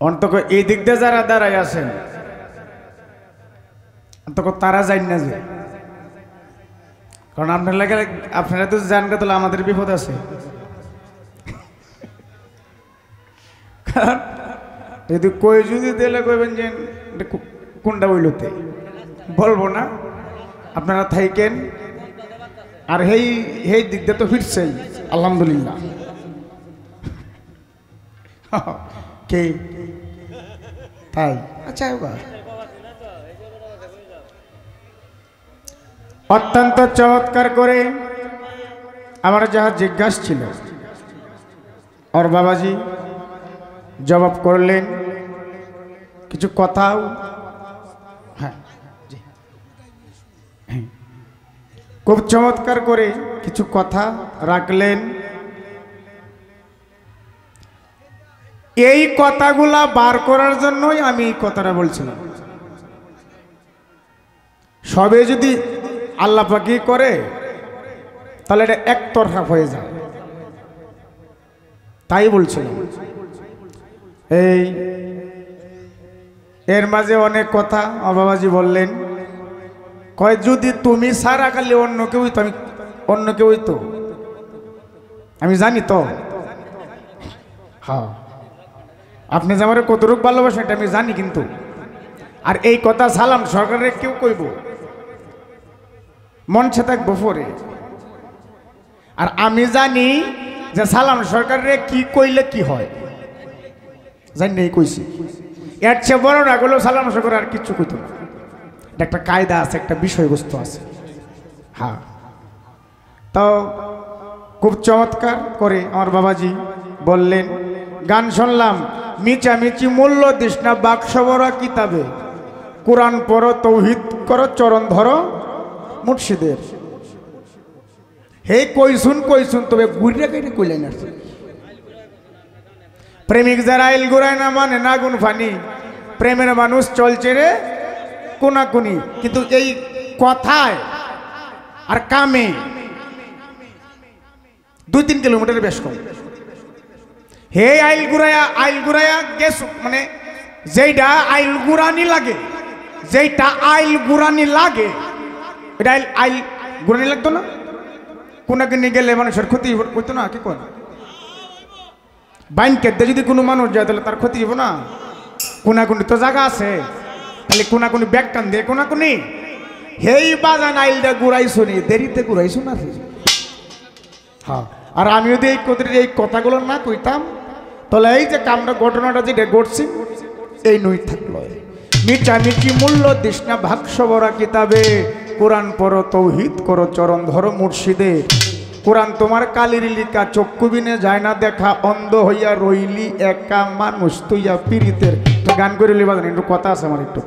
অন্তত এই দিক দিয়ে যারা দাঁড়ায় আছেন অন্তত তারা যাই না যে, কারণ আপনারা তো জানবে তাহলে আমাদের বিপদ আছে। কারণ যদি কই যদি দিলে কইবেন যে কোনটা বইলতে বলবো না, আপনারা থাইকেন। আর এই দিক দিয়ে তো ফিরছেই আলহামদুলিল্লাহ। কে তাই? আচ্ছা, অত্যন্ত চমৎকার করে আমার যাহা জিজ্ঞাসা ছিল ওর বাবাজি জবাব করলেন। কিছু কথাও খুব চমৎকার করে কিছু কথা রাখলেন। এই কথাগুলা বার করার জন্যই আমি এই কথাটা বলছিলাম। সবে যদি আল্লাহ পাকি করে তাহলে এটা একতরফা হয়ে যায়, তাই বলছিলাম। এই এর মাঝে অনেক কথা আমার বাবাজি বললেন, কয় যদি তুমি সারা খালি অন্য কেউ হইতো, আমি অন্য কেউ হইতো আমি জানি তো। হ্যাঁ, আপনি যে আমার কতটুকু ভালোবাসেন এটা আমি জানি, কিন্তু আর এই কথা সালাম সরকারের কেউ কইব মন সে থাকবো পরে। আর আমি জানি যে সালাম সরকারের কি কইলে কি হয়, জানি না, এই কইছি। এর চেয়ে বড় না গেলেও সালাম সরকার আর কিচ্ছু কইতো না। এটা একটা কায়দা আছে, একটা বিষয়বস্তু আছে। হ্যাঁ, তো খুব চমৎকার করে আমার বাবাজি বললেন। গান শুনলাম, মিচামিচি মূল্য দিস না বাক্স ভরা কিতাবে, কোরআন পড়ো তৌহিদ করো চরণ ধরো মুর্শিদের। হে কইসুন তবে গুড়িয়া কেটে কইলেন আর প্রেমিক যারা আইল গুড়ায় না মানে না গুণ ফানি, প্রেমের মানুষ চলছে রে কোনাকুনি। কিন্তু এই কথায় আর কামে 2-3 কিলোমিটার বেশ কম। হে আইল গুড়াইয়া গেছ মানে যেইটা আইল গুড়ানি লাগে, যেইটা আইল গুড়ানি লাগে এটা আইল গুড়ানি লাগতো না। কোনাকুনি গেলে মানুষের ক্ষতি হইতো না, কি করে বাইন কেটে যদি কোনো মানুষ যায় তাহলে তার ক্ষতি হইব না। কোনাকুনি তো জায়গা আছে, তাহলে কোনাকুনি ব্যাগ টান দিয়ে কোনাকুনি হেই বাজান আইলটা ঘুরাইছো নি, দেরিতে ঘুরাইছো না। হ্যাঁ, আর আমি যদি এই কথাগুলো না কইতাম তাহলে এই যে কামটা ঘটনাটা যেটা ঘটছি এই নই থাকলো। মিচামিচি মূল্য দিস না বাক্স ভরা কিতাবে, কোরআন পড়ো তৌহিদ করো চরণ ধরো মুর্শিদের। কোরআন তোমার কালির লিখা, চক্ষু বিনে যায় না দেখা, অন্ধ হইয়া রইলি একা মানুষ তুইয়া পীড়িতের। তো গান করে লিবাজান, একটু কথা আছে আমার একটু।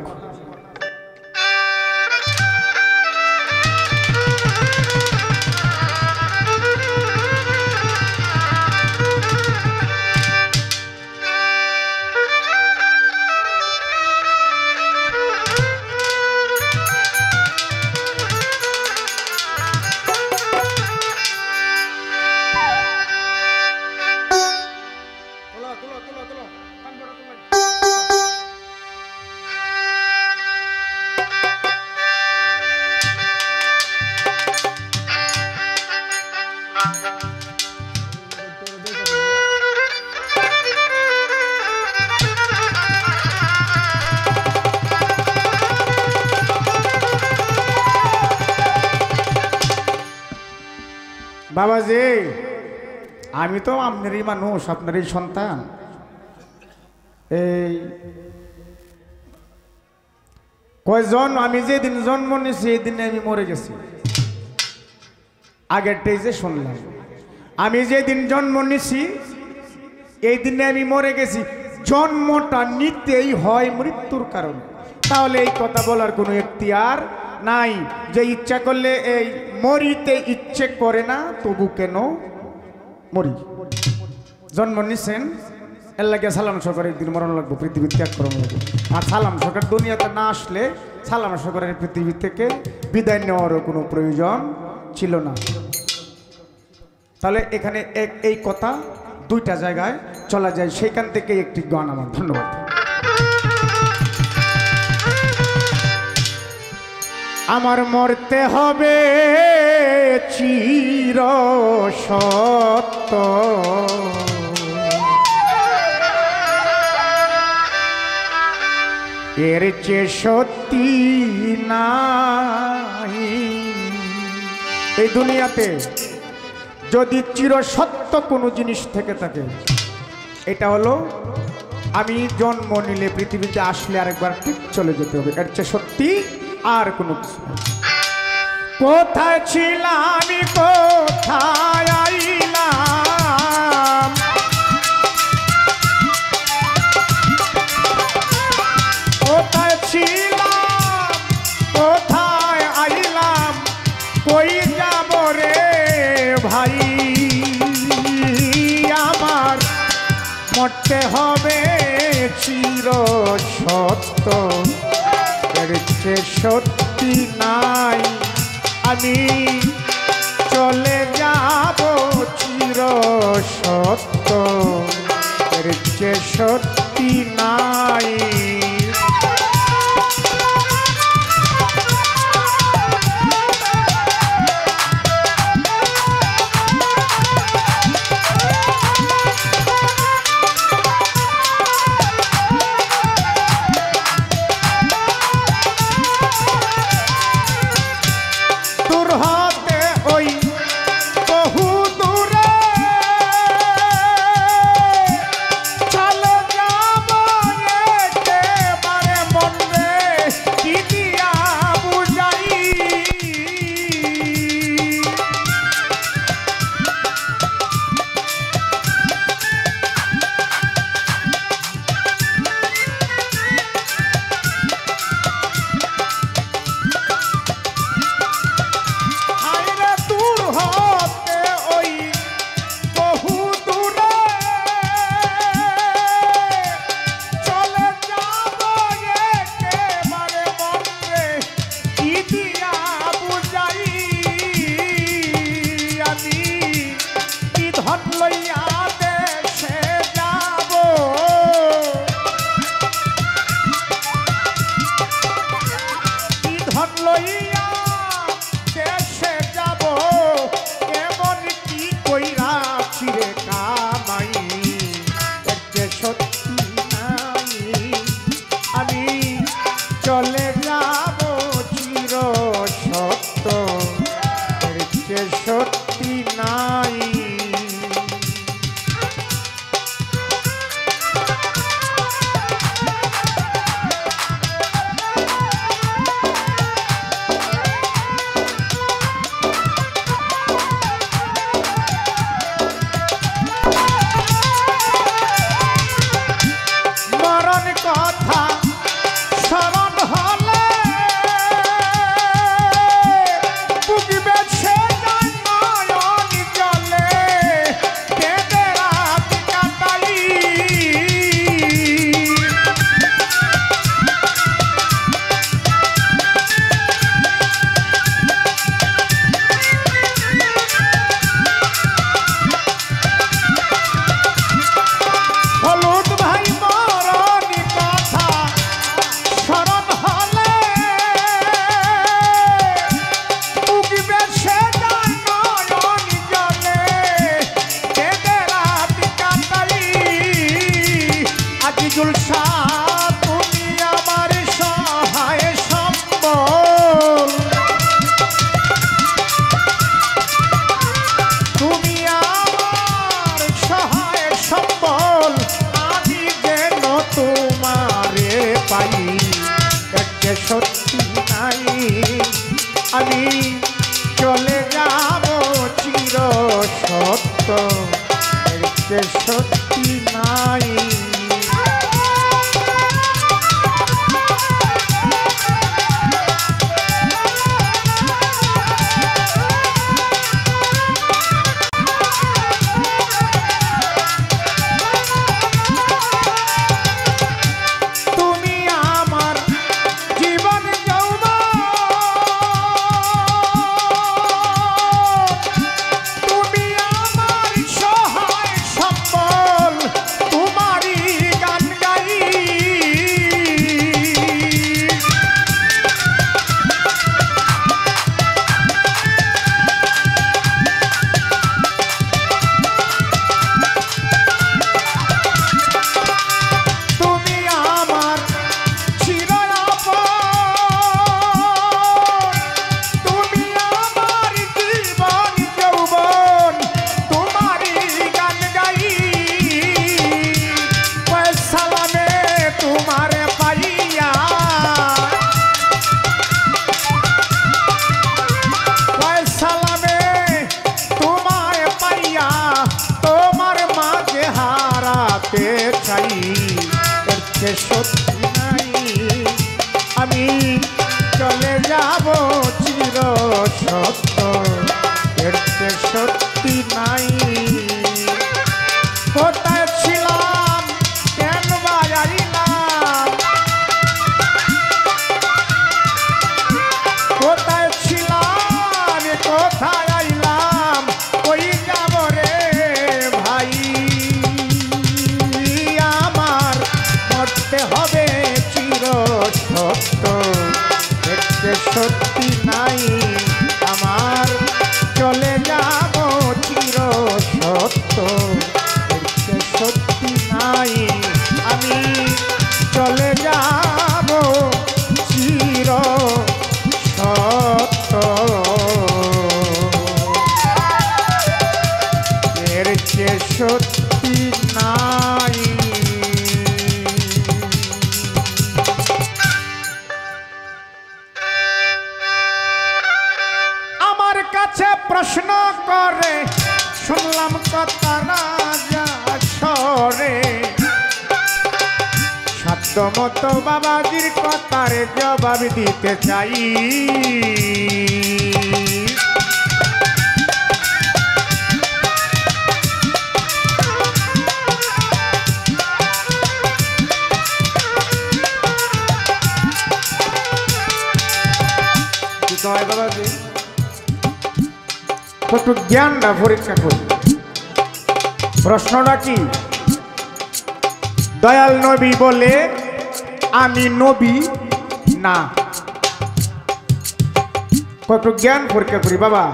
বাবাজি, আমি তো আপনারই মানুষ, আপনারই সন্তান। এই কয়জন আমি যেদিন জন্ম নিয়েছি এই দিনে আমি মরে গেছি। আগেরটাই যে শুনলাম, আমি যেদিন জন্ম নিছি এই দিনে আমি মরে গেছি। জন্মটা নিতেই হয় মৃত্যুর কারণে, তাহলে এই কথা বলার কোনো এখতিয়ার নাই যে ইচ্ছা করলে এই মরিতে ইচ্ছে করে না তবু কেন মরি। জন্ম নিছেন এর লাগে সালাম সরকার একদিন মরণ লাগবো, পৃথিবী ত্যাগ করানো লাগবে। আর সালাম সরকার দুনিয়াতে না আসলে সালাম সরকারের পৃথিবী থেকে বিদায় নেওয়ারও কোনো প্রয়োজন ছিল না। তাহলে এখানে এই কথা দুইটা জায়গায় চলা যায়, সেখান থেকে একটি গান আমার। ধন্যবাদ। আমার মরতে হবে চির সত্য, এর চেয়ে সত্যি নাই এই দুনিয়াতে। যদি চির সত্য কোনো জিনিস থেকে থাকে, এটা হলো আমি জন্ম নিলে পৃথিবীতে আসলে আরেকবার ঠিক চলে যেতে হবে, এর চেয়ে সত্যি আর কোনো কিছু নেই। কোথায় ছিলাম আমি, কোথায় আইলাম, কোথায় ছিলাম কোথায় আইলাম, কই যাব রে ভাই, আমার মরতে হবে চির সত্য, এর চেয়ে সত্যি নাই। আমি চলে যাব চির সত্য, এর চেয়ে সত্যি নাই। চলে যাব চির সত্য, এর চেয়ে সত্যি নাই। মরণ কথা স্মরণ হলে বুঝবে সে নয়ন জলে, কেঁদে রাত কাটাই। হলুদ ভাই মরণ কথা স্মরণ হলে বুঝবে সে নয়ন জলে, কেঁদে রাত কাটাই। আজিজুল শাহ তুমি আমার সহায় সম্বল, তুমি আমার সহায় সম্বল, আমি যেন তোমারে পাই, এর চেয়ে সত্যি নাই। আমি চলে যাব চির সত্য, এর চেয়ে সত্যি নাই। তুমি আমার জীবন যৌবন, সত্যি নাই কোথায় ছিলাম কেন বাজাইলাম কোথায় ছিলাম কোথায় আইলাম কই যাব রে ভাই আমার মরতে হবে চির সত্য দেখতে সত্যি নাই আমার চলে যাব চির সত্য দেখতে সত্যি নাই আমি চলে যাব চির সত্য এর চেয়ে সত্যি নাই আমার কাছে প্রশ্ন করে শুনলাম কথা রাজা সরে সাধ্য মতো বাবাজির কথার জবাব দিতে চাই বাবাজি একটু জ্ঞানটা পরীক্ষা করি প্রশ্নটা কি দয়াল নবী বলে আমি নবী না কত জ্ঞান পরীক্ষা করি বাবা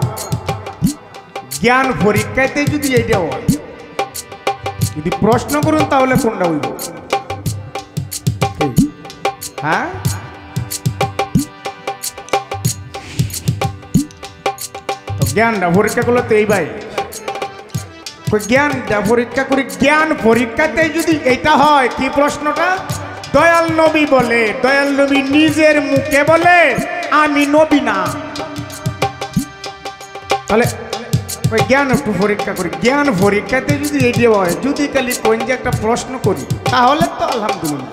জ্ঞান পরীক্ষাতে যদি এইটা হয় যদি প্রশ্ন করুন তাহলে কোনটা হইব হ্যাঁ জ্ঞানটা পরীক্ষা করলে তো এই ভাই জ্ঞানটা পরীক্ষা করি জ্ঞান পরীক্ষাতে যদি এটা হয় কি প্রশ্নটা দয়াল নবী বলে দয়াল নবী নিজের মুখে বলে আমি নবী না তাহলে ওই জ্ঞান একটু পরীক্ষা করি জ্ঞান পরীক্ষাতে যদি এটি হয় যদি খালি কোন যে একটা প্রশ্ন করি তাহলে তো আলহামদুলিল্লাহ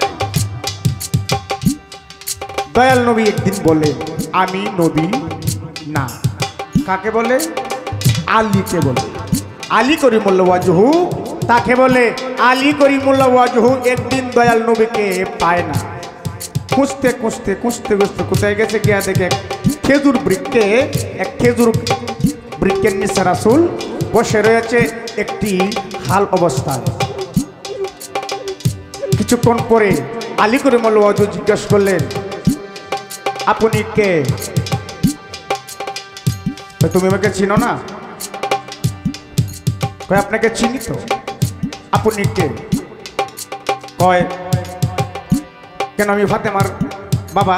দয়াল নবী একদিন বলে আমি নবী না কাকে বলে আলীকে বলে আলী করিমুল্লাহ ওয়াজহু তাকে বলে আলী করিমুল্লাহ ওয়াজহু একদিন দয়াল নবীকে পায় না খুঁজতে খুঁজতে খুঁজতে খুঁজতে কোথায় গেছে গিয়া দেখে খেজুর বৃক্ষে এক খেজুর বৃক্ষের নিচে রাসূল বসে রয়েছে একটি হাল অবস্থায় কিছুক্ষণ পরে আলী করিমুল্লাহ ওয়াজহু জিজ্ঞাসা করলেন আপনি কে তুমি আমাকে চিনো না কয় আপনাকে চিনি তো আপনি কে কয় কেন আমি ফাতেমার বাবা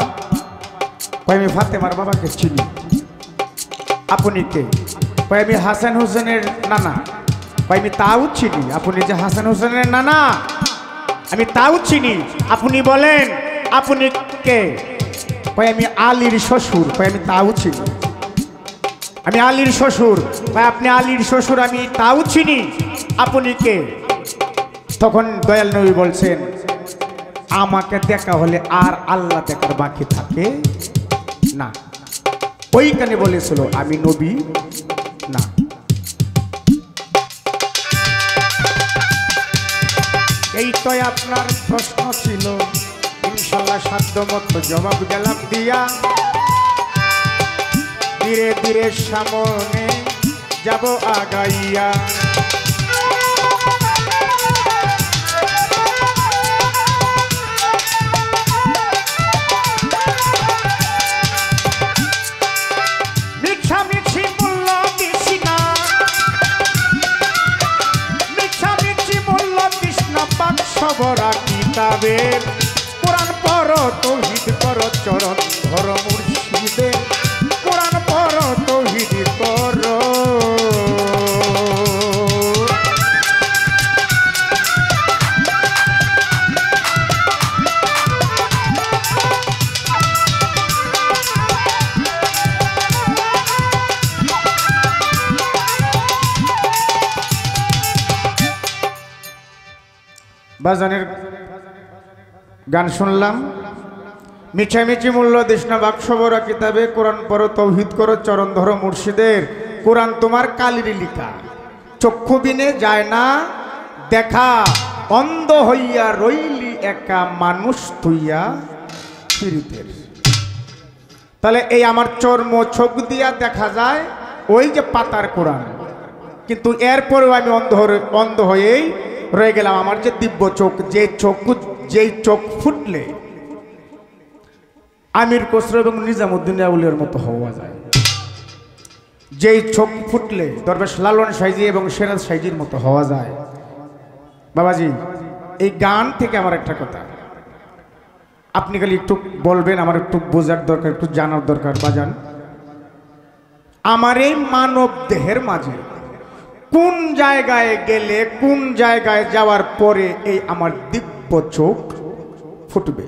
কয় আমি ফাতেমার বাবাকে চিনি আপনি কে কয় আমি হাসান হোসেনের নানা কয় আমি তাও চিনি আপনি যে হাসান হোসেনের নানা আমি তাও চিনি আপনি বলেন আপনি কে কয় আমি আলীর শ্বশুর কয় আমি তাও চিনি আমি আলীর শ্বশুর ভাই আপনি আলীর শ্বশুর আমি তাও চিনি আপনি কে তখন দয়াল নবী বলছেন আমাকে দেখা হলে আর আল্লাহ দেখার বাকি থাকে না ওইখানে বলেছিল আমি নবী না এইটাই আপনার প্রশ্ন ছিল ইনশাআল্লাহ সাধ্যমতো জবাব গেলাম দিয়া ধীরে ধীরে সামনে যাব আগাইয়া মিছামিছি মূল্য দিস না মিছামিছি মূল্য দিস না বাক্স ভরা কিতাবের কোরআন পড়ো তৌহিদ করো চরণ ধরো মুর্শিদের কোরআন পড়ো তৌহিদ করো বাজানের গান শুনলাম মিছামিছি মূল্য দিস না বাক্স ভরা কিতাবে কোরআন পড়ো তৌহিদ করো চরণ ধরো মুর্শিদের কোরআন তোমার কালির লিখা, চক্ষু বিনে যায় না দেখা, অন্ধ হইয়া রইলি একা মানুষ তুইয়া ফিরিতের। তাহলে এই আমার চর্ম চোখ দিয়া দেখা যায় ওই যে পাতার কোরআন, কিন্তু এরপরেও আমি অন্ধ হয়েই রয়ে গেলাম। আমার যে দিব্য চোখ, যেই চোখ ফুটলে আমির খসরু এবং নিজামুদ্দিন আউলিয়ার মতো হওয়া যায়, যেই চোখ ফুটলে দরবেশ লালন সাইজি এবং সিরাজ সাইজির মতো হওয়া যায়। বাবাজি, এই গান থেকে আমার একটা কথা, আপনি খালি একটু বলবেন, আমার একটু বোঝার দরকার, একটু জানার দরকার। বাজান, আমার এই মানব দেহের মাঝে কোন জায়গায় গেলে, কোন জায়গায় যাওয়ার পরে এই আমার দিব্য চোখ ফুটবে?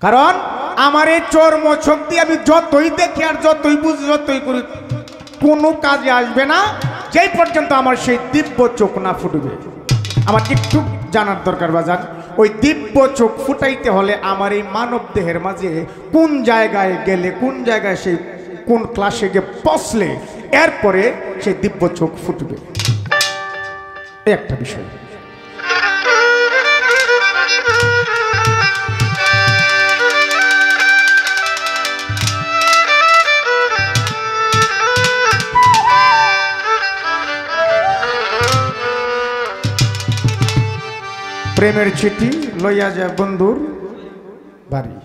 কারণ আমার এই চর্ম চোখ দিয়ে আমি যতই দেখি আর যতই বুঝি, যতই করি, কোনো কাজে আসবে না যেই পর্যন্ত আমার সেই দিব্য চোখ না ফুটবে। আমার একটু জানার দরকার বাজান, ওই দিব্য চোখ ফুটাইতে হলে আমার এই মানব দেহের মাঝে কোন জায়গায় গেলে, কোন জায়গায় সেই কোন ক্লাসে গিয়ে পৌঁছলে এরপরে সেই দিব্য চোখ ফুটবে, এই একটা বিষয়। প্রেমের চিঠি লইয়া যায় বন্ধুর বাড়ি।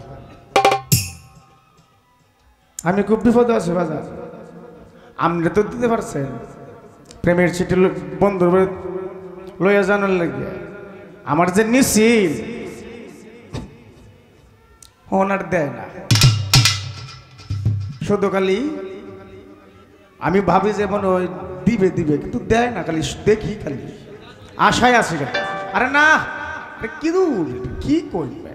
আমি খুব বিপদে আছি বাজার, আপনি তো দিতে পারছেন। প্রেমের চিঠি বন্ধুর বাড়ি লইয়া জানার লাগিয়া আমার যে নিছিল ওনার দেয় না, শুধু খালি আমি ভাবি যে মনে হয় দিবে দিবে, কিন্তু দেয় না, খালি দেখি, খালি আশায় আছে। আরে না, কি করবে?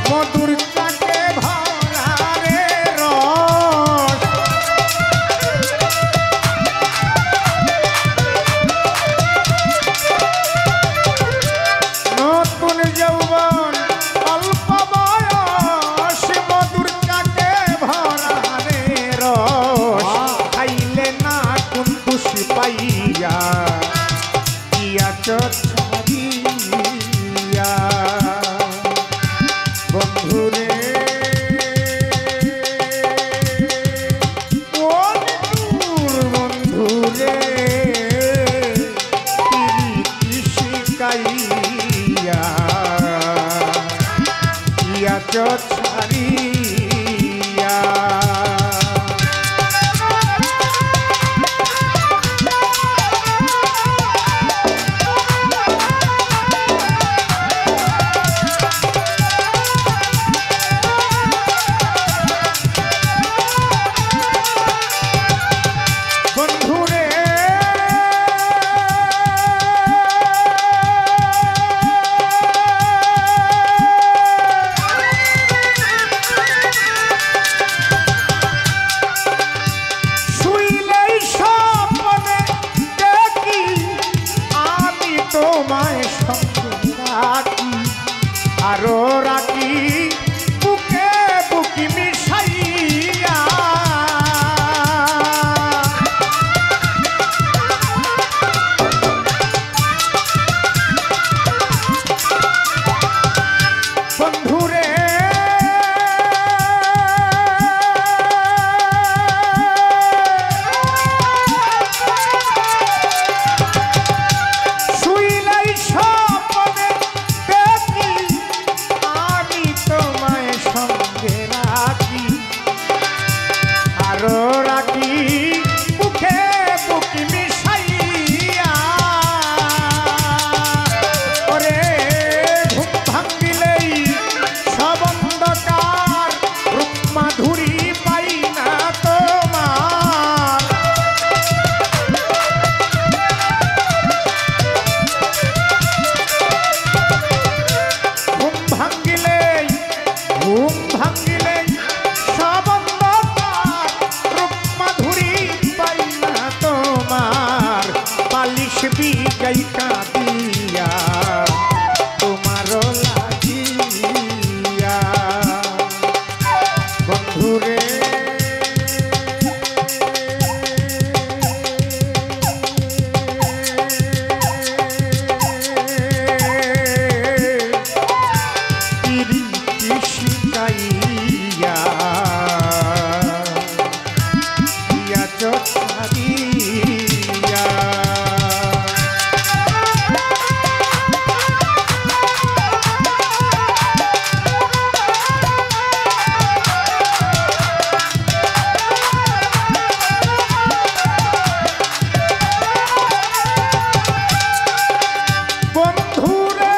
মধুর চাকে ভরা রে রস নতুন যৌবন অল্প বয়স মধুর চাকে ভরা রে রস খাইলে না কুন্দুষ পাইয়া ইয়া ছাড়িয়া বন্ধুরে বন্ধুরে প্রীতি শিখাইয়া ইয়া ছাড়িয়া তোমায় সঙ্গে রাখি আরো রাখি বুকে বুকি মিশাইয়া বন্ধুরে আরো রাখি বুকে বুকি মিশাইয়া ওরে ঘুম ভাঙিলেই সব অন্ধকার রূপ মাধুরী পাই না তোমার ঘুম ভাঙিলেই সব পালিশ বিগাই কাঁদিয়া তোমারও লাগিয়া বন্ধুরে প্রীতি শিখাইয়া ইয়া ছাড়িয়া বন্ধুরে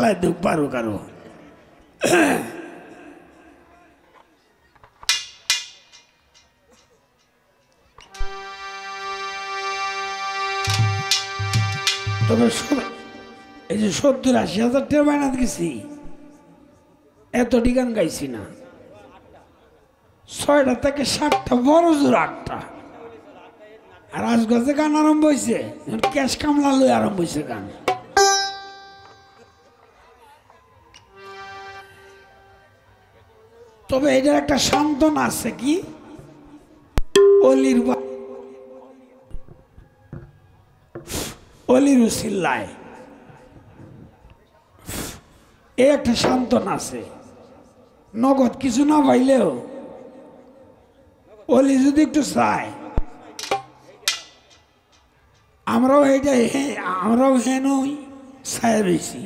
চালায় দেখ পারো কারো। তবে এই যে 70-80 হাজার টাকা বায়না গেছি, এতটি গান গাইছি না। 6টা থেকে 7টা, বড় জোর 8টা। আর আজগজে গান আরম্ভ হয়েছে, ক্যাশ কামলা লই আরম্ভ হয়েছে গান। তবে এটার একটা সান্ত্বনা আছে কি, অলির উসিল্লায় এই একটা সান্ত্বনা আছে। নগদ কিছু না পাইলেও অলি যদি একটু চায়, আমরাও হেন ছায় রয়েছি।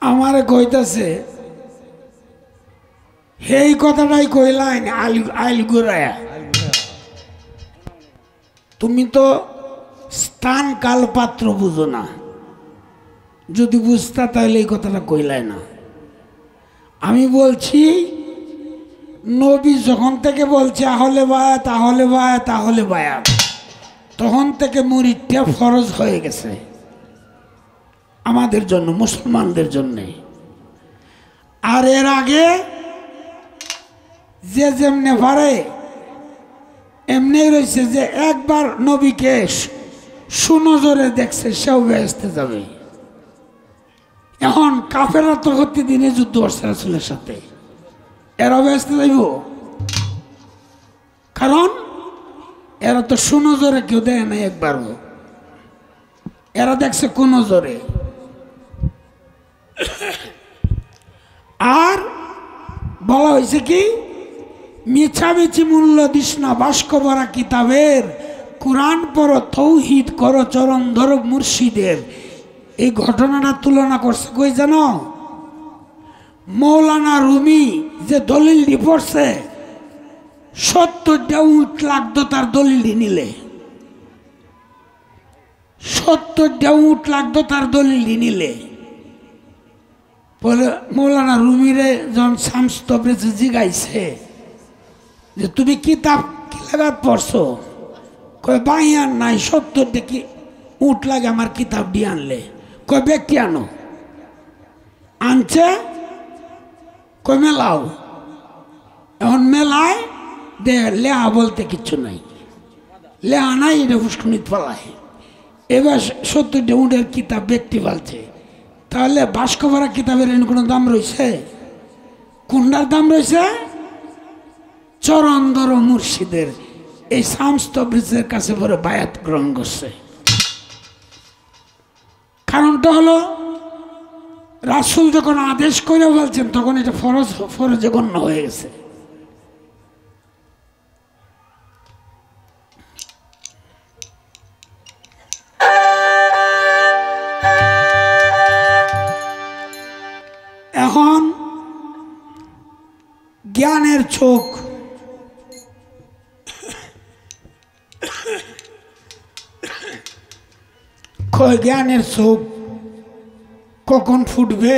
আমারে কইতাছে এই কথাটাই কইলাইন আইল গুরায়া, তুমি তো স্থান কাল পাত্র বুঝো না, যদি বুঝতা তাহলে এই কথাটা কইলাই না। আমি বলছি নবী যখন থেকে বলছে আহলে বায়াত আহলে বায়াত আহলে বায়াত, তখন থেকে মুরিদটা ফরজ হয়ে গেছে আমাদের জন্য, মুসলমানদের জন্যে। আর এর আগে যে যেমনে পারে এমনি রয়েছে, যে একবার নবীকে সুনজরে দেখছে সেও বেহেশতে যাবে। এখন কাফেররা তো প্রতিদিনে যুদ্ধ করছে রাসূলের সাথে, এরা বেহেশতে যাইব? কারণ এরা তো সুনজরে কেউ দেয় নাই একবারও, এরা দেখছে কোন জোরে। আর বলা হয়েছে কি, মিছামিছি মূল্য দিস না বাস্ক ভরা কিতাবের, কোরআন পড় তৌহিদ করো চরণ ধরো মুর্শিদের। এই ঘটনাটা তুলনা করছে কই জানো? মৌলানা রুমি যে দলিলটি পড়ছে, 70টা উট লাগতো তার দলিলটি নিলে, 70টা উট লাগতো তার দলিলটি নিলে। বলে মৌলানা রুমিরে যখন শামস তবরেজি জিগাইছে যে তুমি কিতাব কি লাগাত পড়ছো, কয় বাইয়ান নাই, 70টা কি উট লাগে আমার কিতাব দিয়ে আনলে। কয় ব্যক্তি আনো, আনছে কই মেলাও। এখন মেলায় দে লেহা বলতে কিচ্ছু নাই, লেহা নাই, এটা ফুসকুনিত পালায়। এবার 70টা উঁটের কিতাব ব্যক্তি পালছে, তাহলে বাস্ক ভরা কিতাবের এনে কোনো দাম রয়েছে? কোনটার দাম রয়েছে? চরন্দর মুর্শিদের এই শামস তবরিজের কাছে পরে বায়াত গ্রহণ করছে। কারণটা হলো রাসূল যখন আদেশ করে বলছেন তখন এটা ফরজে গণ্য হয়ে গেছে। এখন জ্ঞানের চোখ জ্ঞানের চোখ কখন ফুটবে?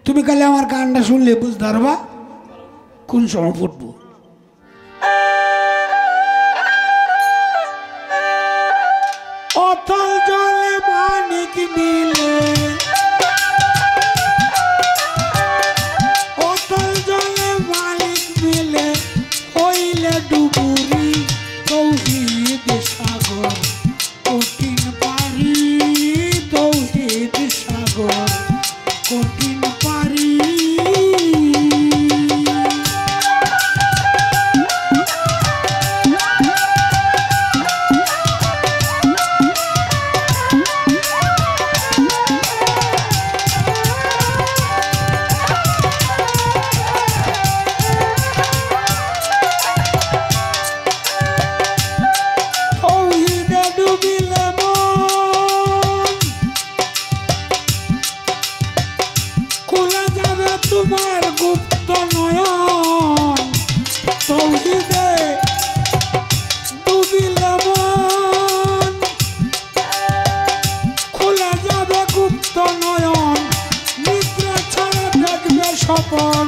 তুমি খালি আমার গানটা শুনলে বুঝতে পারবা কোন সময় ফুটবো। অতল জলে মানিক মিলে, অতল জলে মানিক মিলে, হইলে ডুবুরি তৌহিদ সাগর, কঠিন পারি তৌহিদ সাগর, কঠিন পারি। তোমার গুপ্ত নয়ন তৌহিদে ডুবিলে মন, খোলা যাবে গুপ্ত নয়ন, নিদ্রা ছাড়া দেখবে স্বপন,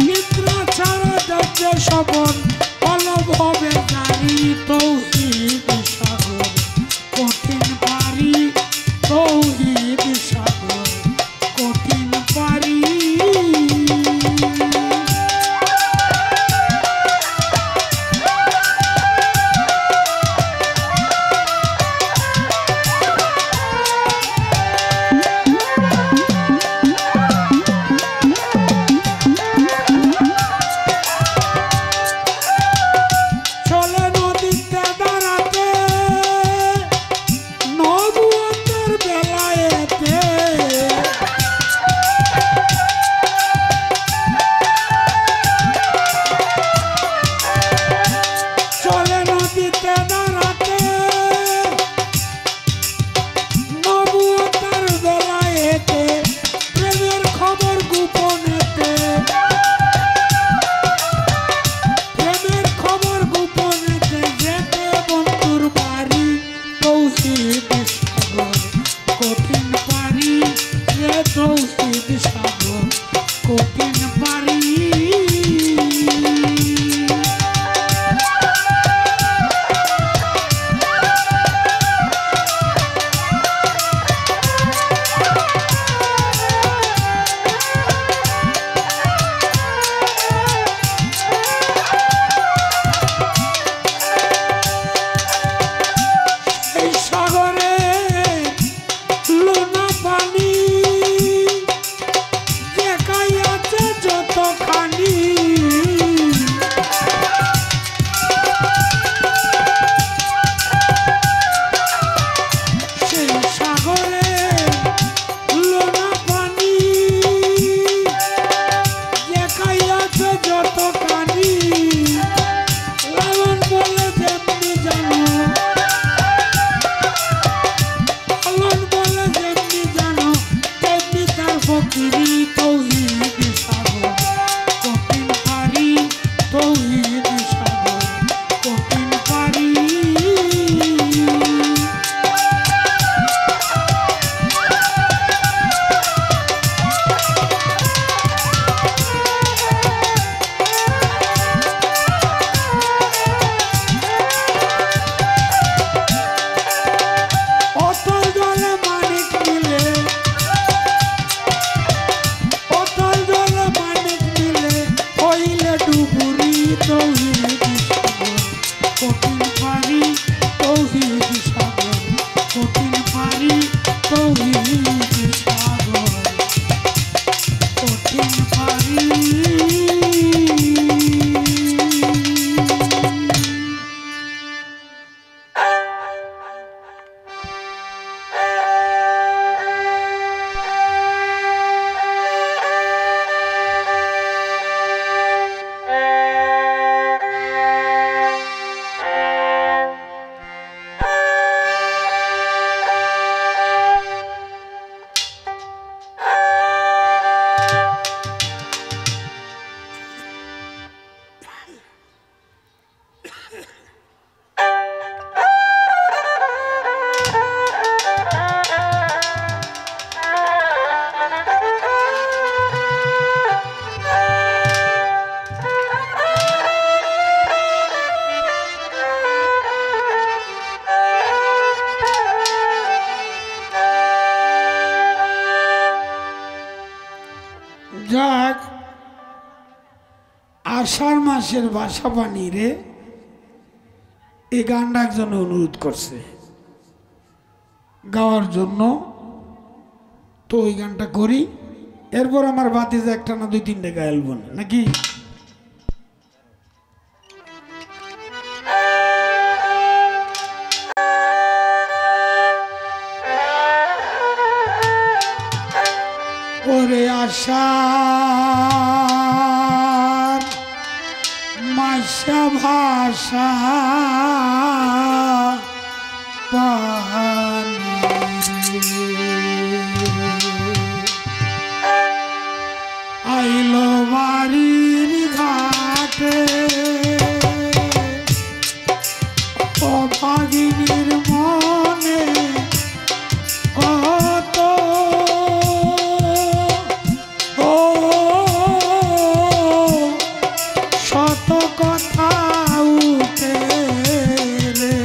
নিদ্রা ছাড়া দেখবে স্বপন, অলভ হবে নারী তৌহিদ সাগর, কঠিন পারি তৌহিদ সাগর, কঠিন পারি। তৌহিদ সাগর কঠিন পারি তৌহিদ সাগর কঠিন পারি তৌহিদ সাগর কঠিন পারি যাক আষাঢ় মাসের বাসা পানি রে এই গানটা একজন অনুরোধ করছে গাওয়ার জন্য, তো ওই গানটা করি। এরপর আমার বাতিজা একটা না দুই তিনটে গাইলব নাকি। ওরে আশার মাসা ভাষা পানি আইলো বাড়ির ঘাটে অভাগিনীর মনে কত শত কথা উঠে রে,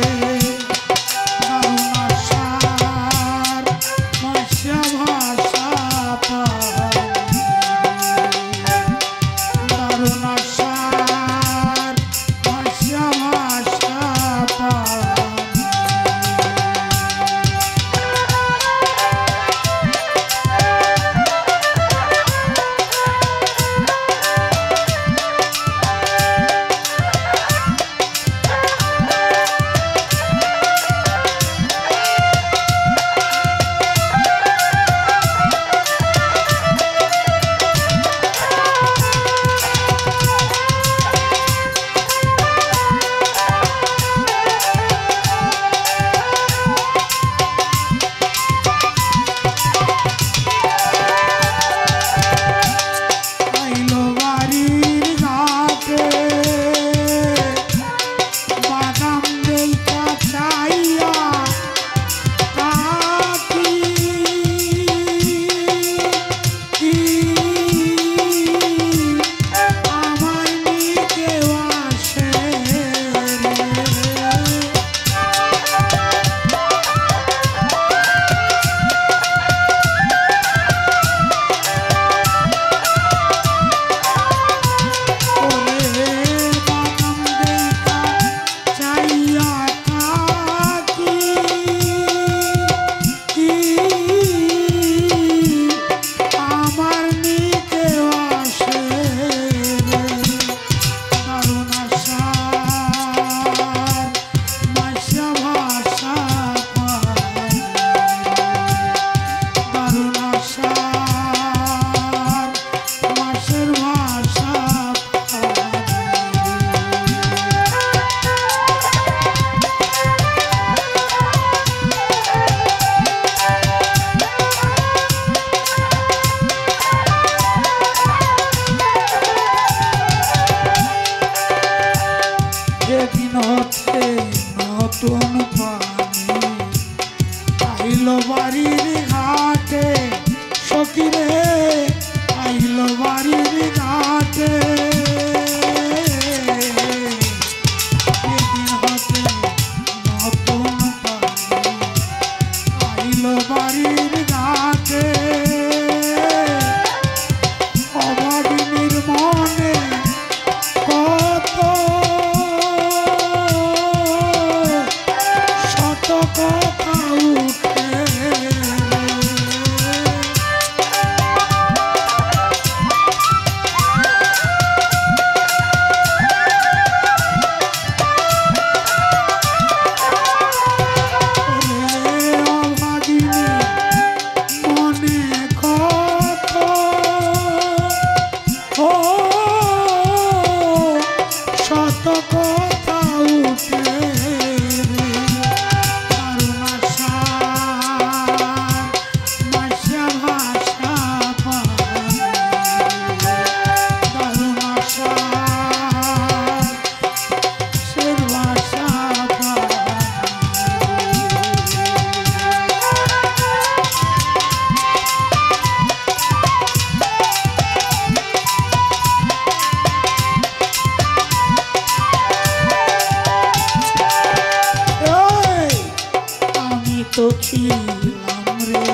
ছিলাম রে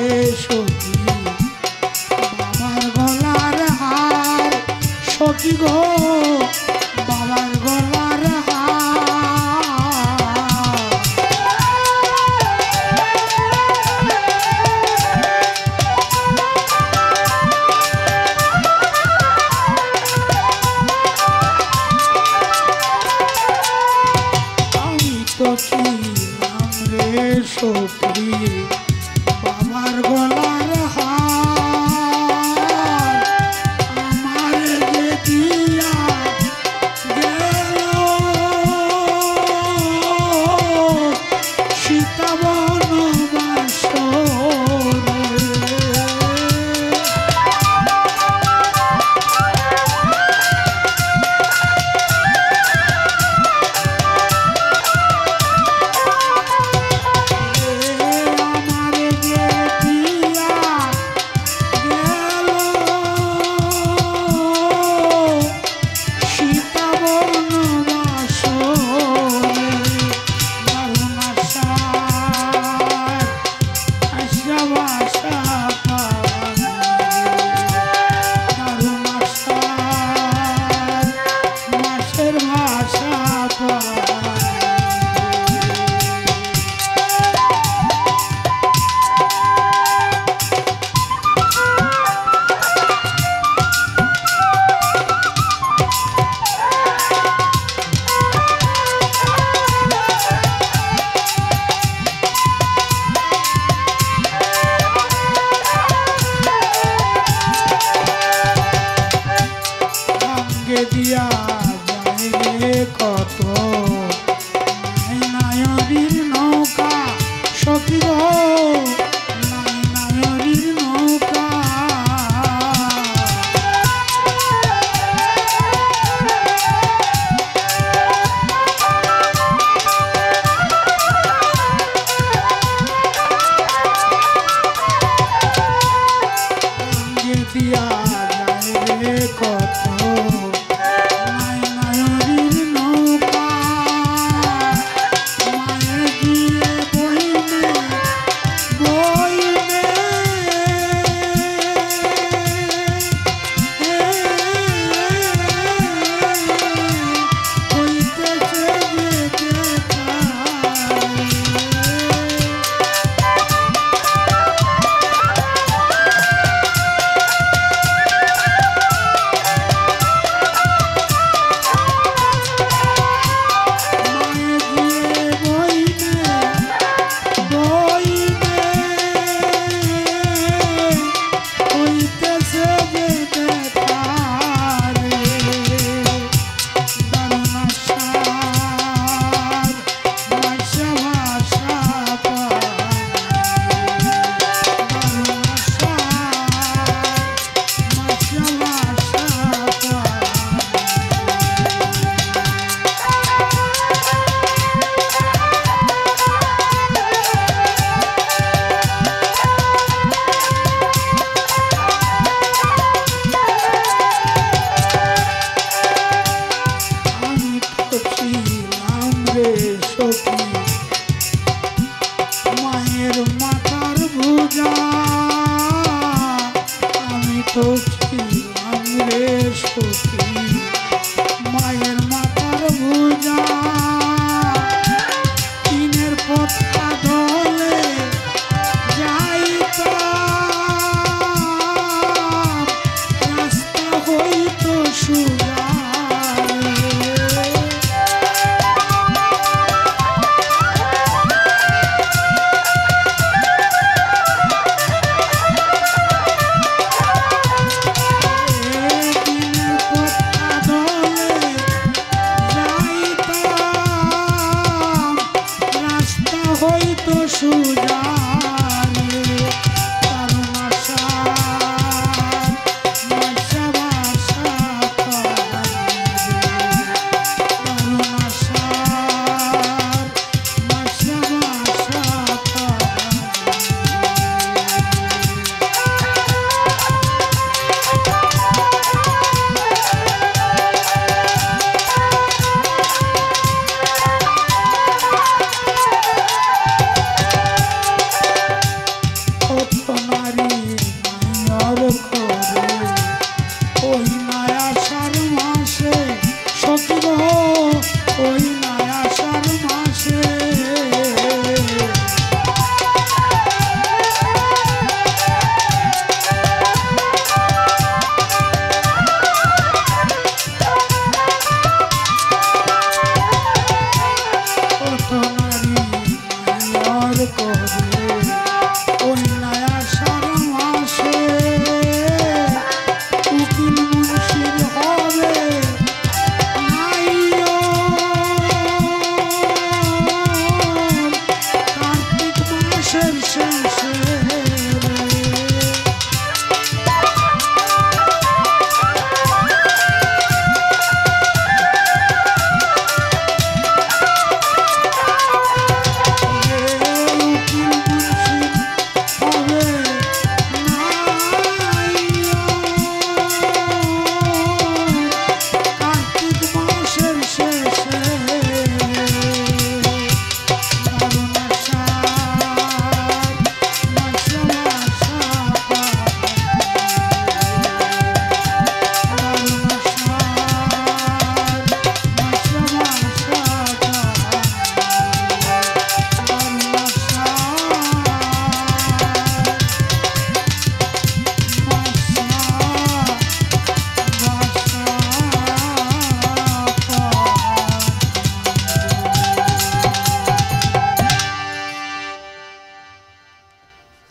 সখী বাবার গলার হার, সখী গো বাবার গলার হার। আমি তো ছিলাম রে সখী বাবার গলার হার, আমার যে দিয়া গেল সীতা বনবাসরে। আমার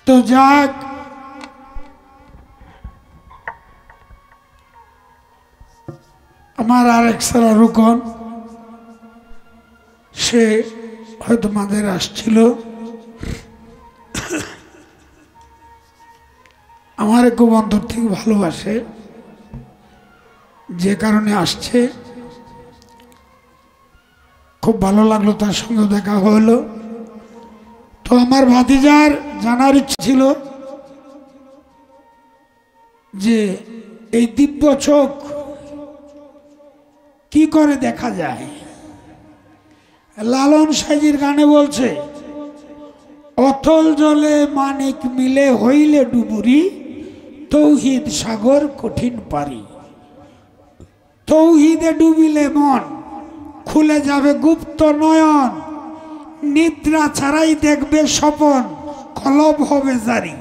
তো যাক, আমার আরেক সারা রুকন সে হয়তো মাদের আসছিল, আমার খুব অন্তর থেকে ভালোবাসে, যে কারণে আসছে। খুব ভালো লাগলো, তার সঙ্গে দেখা হলো। তো আমার ভাতিজার জানার ইচ্ছে ছিল যে এই দিব্য চোখ কি করে দেখা যায়। লালন সাইজির গানে বলছে, অথল জলে মানিক মিলে হইলে ডুবুরি, তৌহিদ সাগর কঠিন পারি। তৌহিদে ডুবিলে মন খুলে যাবে গুপ্ত নয়ন, নিদ্রা ছাড়াই দেখবে স্বপন, কলব হবে জারি,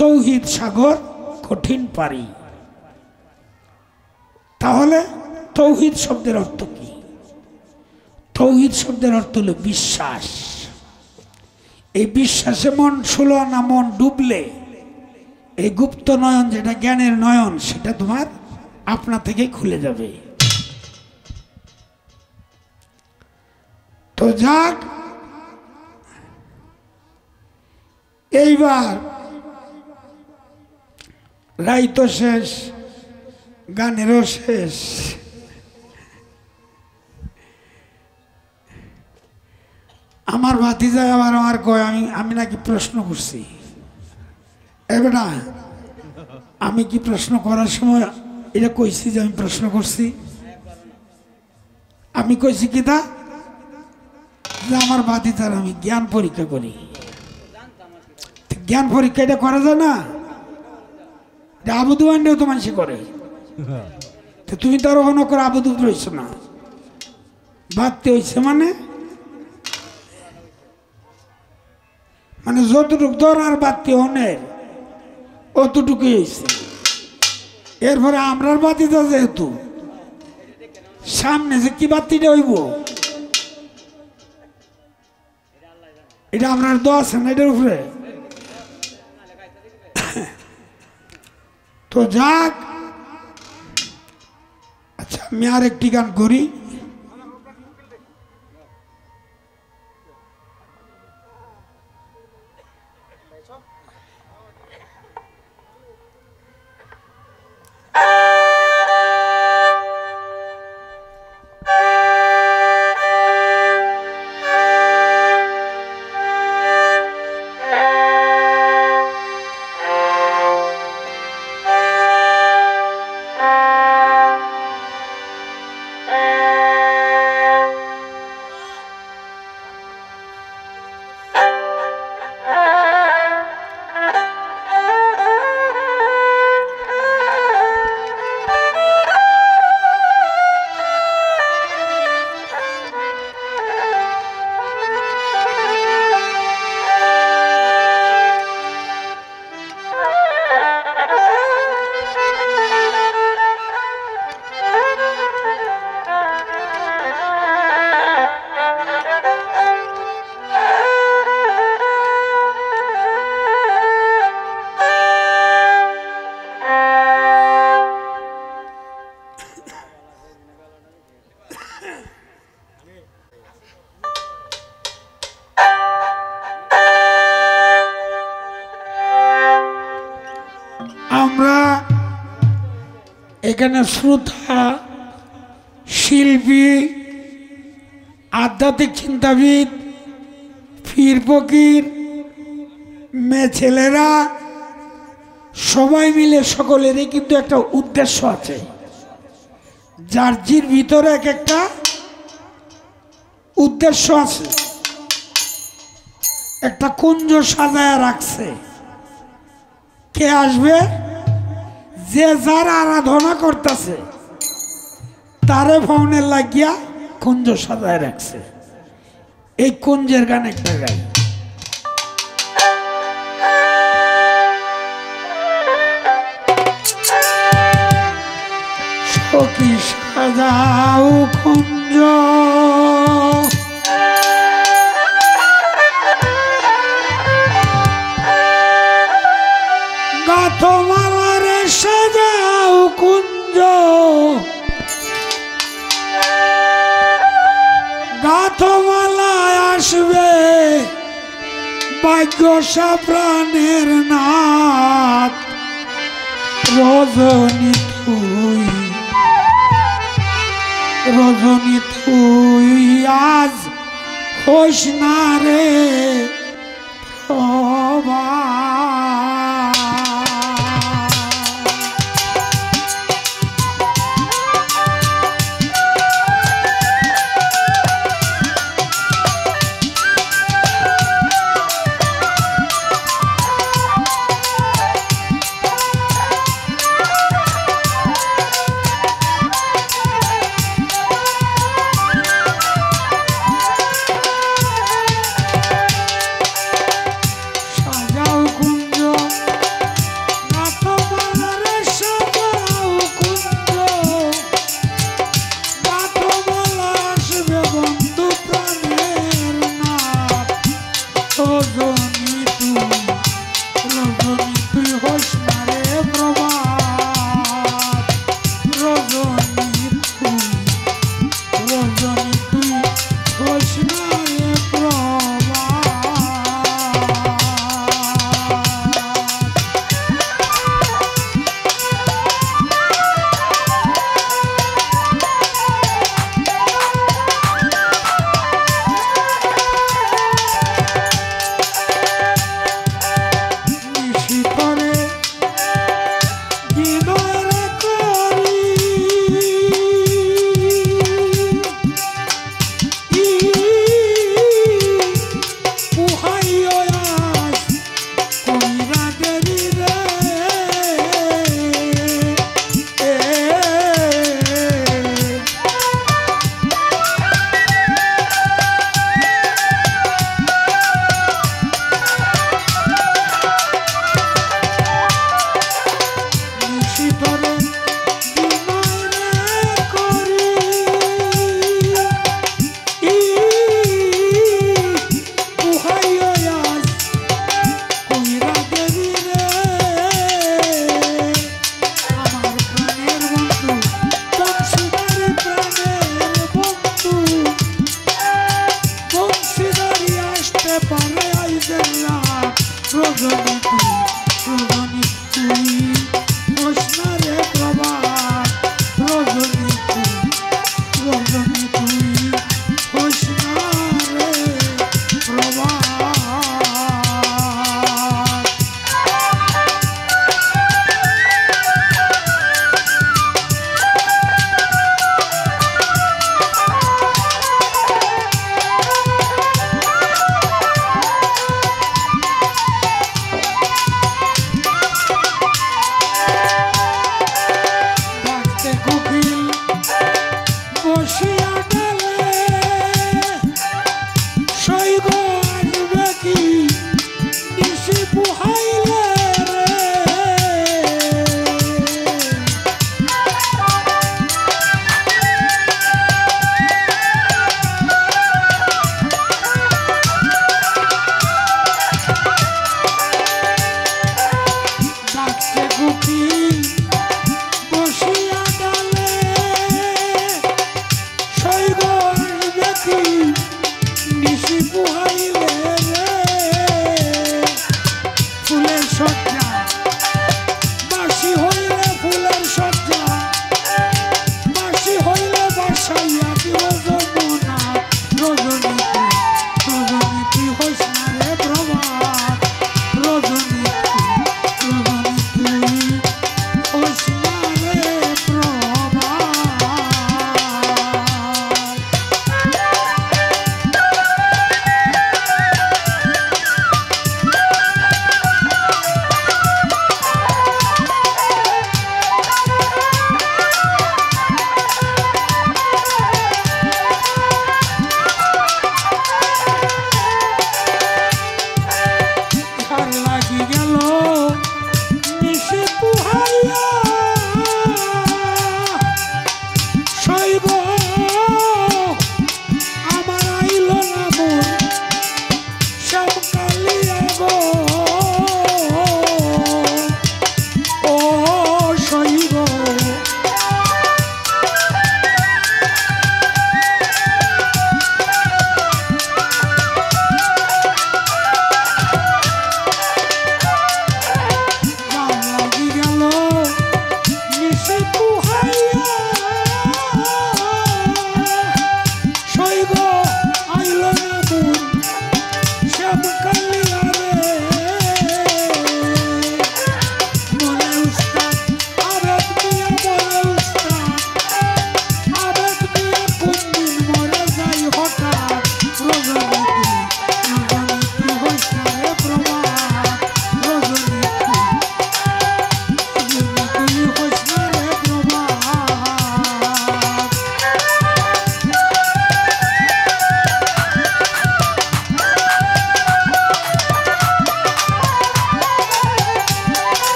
তৌহিদ সাগর কঠিন পারি। তাহলে তৌহিদ শব্দের অর্থ কি? তৌহিদ শব্দের অর্থ হলো বিশ্বাস। এই বিশ্বাসে মন শুলো না, মন ডুবলে এই গুপ্ত নয়ন, যেটা জ্ঞানের নয়ন, সেটা তোমার আপনা থেকেই খুলে যাবে। তো যাক, এইবার রাই তো শেষ, গানেরও শেষ। আমার ভাতিজা আবার আমার কয় আমি নাকি প্রশ্ন করছি। এবার না, আমি কি প্রশ্ন করার সময় এটা কইছি যে আমি প্রশ্ন করছি? আমি কইছি কি তা যে আমার ভাতিজার আমি জ্ঞান পরীক্ষা করি। জ্ঞান পরীক্ষা এটা করা যায় না? আবুদু আন্ডেও তো মানুষ করে। তুমি তো আরো অন্য করে আবুদু রয়েছ না, ভাবতে হয়েছে মানে যতটুকু দর আর বাতি অনের অতটুকুই হয়েছে। এরপরে আমরার বাতিটা যেহেতু সামনে যে কি বাতিটা হইব, এটা আপনার দোয়া আছে না এটার উপরে। তো যাক, আচ্ছা আমি আর একটি গান করি। আমরা এখানে শ্রোতা, শিল্পী, আধ্যাত্মিক চিন্তাবিদ, পীর ফকির, মেয়ে ছেলেরা সবাই মিলে সকলেরই কিন্তু একটা উদ্দেশ্য আছে। যার জির ভিতরে এক একটা উদ্দেশ্য আছে, একটা কুঞ্জ সাজায় রাখছে। কে আসবে? যে যার আরাধনা করতেছে তারে ফোনের লাগিয়া কুঞ্জ সাজায় রাখছে। এই কুঞ্জের গান একটা গাই। সখী সাজাও কুঞ্জ, গাথমালায় আসবে ভাগ্যসা প্রাণের নাথ রজনী তুই আজ হোস না রে প্রভা